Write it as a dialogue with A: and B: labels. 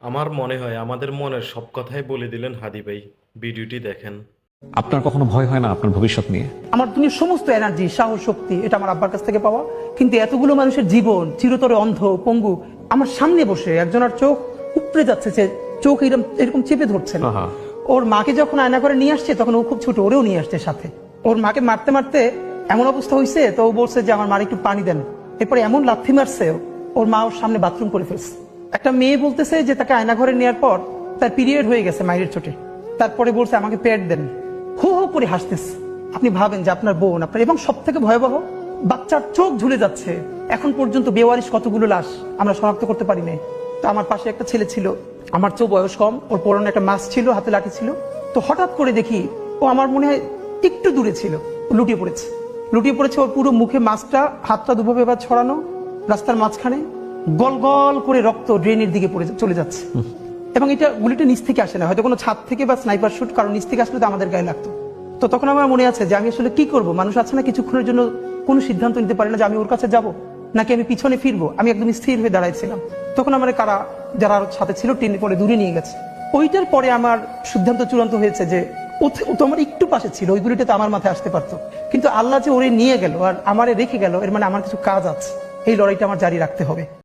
A: আমার মনে হয় আমাদের মনের সব কথাই বলে দিলেন হাদি ভাই। ভিডিওটি দেখেন।
B: আপনার কখনো ভয় হয় না আপনার ভবিষ্যৎ নিয়ে?
C: আমার দুনিয়ার সমস্ত এনার্জি, সাহস, শক্তি এটা আমার আব্বার কাছ থেকে পাওয়া। কিন্তু এতগুলো মানুষের জীবন চিরতরে অন্ধ, পঙ্গু, আমার সামনে বসে একজনের চোখ উপড়ে যাচ্ছে, যে চোখ এরকম এরকম চেপে ধরছেন। ওর মাকে যখন আয়না করে নিয়ে আসছে তখন ও খুব ছোট, ওরেও নিয়ে আসছে সাথে। ওর মাকে মারতে মারতে এমন অবস্থা হয়েছে, তো ও বলছে যে আমার মার একটু পানি দেন। এরপরে এমন লাথি মারছে, ওর মা ওর সামনে বাথরুম করে ফেলছে। একটা মেয়ে বলতেছে যে তাকে আয়না ঘরে নেওয়ার পর তার পিরিয়ড হয়ে গেছে মায়ের চোটে। তারপরে বলছে আমাকে প্যাড দেন, হো হো করে হাসতেছে। আপনি ভাবেন যে আপনার বোন আপনার, এবং সব থেকে ভয়াবহ, বাচ্চার চোখ ঝুলে যাচ্ছে। এখন পর্যন্ত বেওয়ারিশ কতগুলো লাশ আমরা শনাক্ত করতে পারি নাই। তো আমার পাশে একটা ছেলে ছিল, আমার চেয়েও বয়স কম, ওর পরনে একটা মাস্ক ছিল, হাতে লাঠি ছিল। তো হঠাৎ করে দেখি ও আমার মনে হয় একটু দূরে ছিল, ও লুটিয়ে পড়েছে। লুটিয়ে পড়েছে, ওর পুরো মুখে মাস্কটা, হাতটা দুভাবে এবার ছড়ানো, রাস্তার মাঝখানে গল গল করে রক্ত ড্রেনের দিকে পড়ে চলে যাচ্ছে। এবং এটা গুলিটা নিচ থেকে আসে না, হয়তো কোনো ছাদ থেকে বা স্নাইপার শুট, কারণ নিচ থেকে আসলে তো আমাদের গায়ে লাগতো। তো তখন আমার মনে আছে যে আমি আসলে কি করব। মানুষ আছে না কিছুক্ষণের জন্য কোনো সিদ্ধান্ত নিতে পারে না যে আমি ওর কাছে যাব নাকি আমি পিছনে ফিরবো। আমি একদম স্থির হয়ে দাঁড়াইছিলাম। তখন আমার কারা যারা সাথে ছিল টেনে পরে দূরে নিয়ে গেছে। ওইটার পরে আমার সিদ্ধান্ত চূড়ান্ত হয়েছে যে ও তো আমার একটু পাশে ছিল, ওই গুলিটা তো আমার মাথায় আসতে পারতো। কিন্তু আল্লাহ যে ওরে নিয়ে গেল আর আমারে রেখে গেল, এর মানে আমার কিছু কাজ আছে, এই লড়াইটা আমার জারি রাখতে হবে।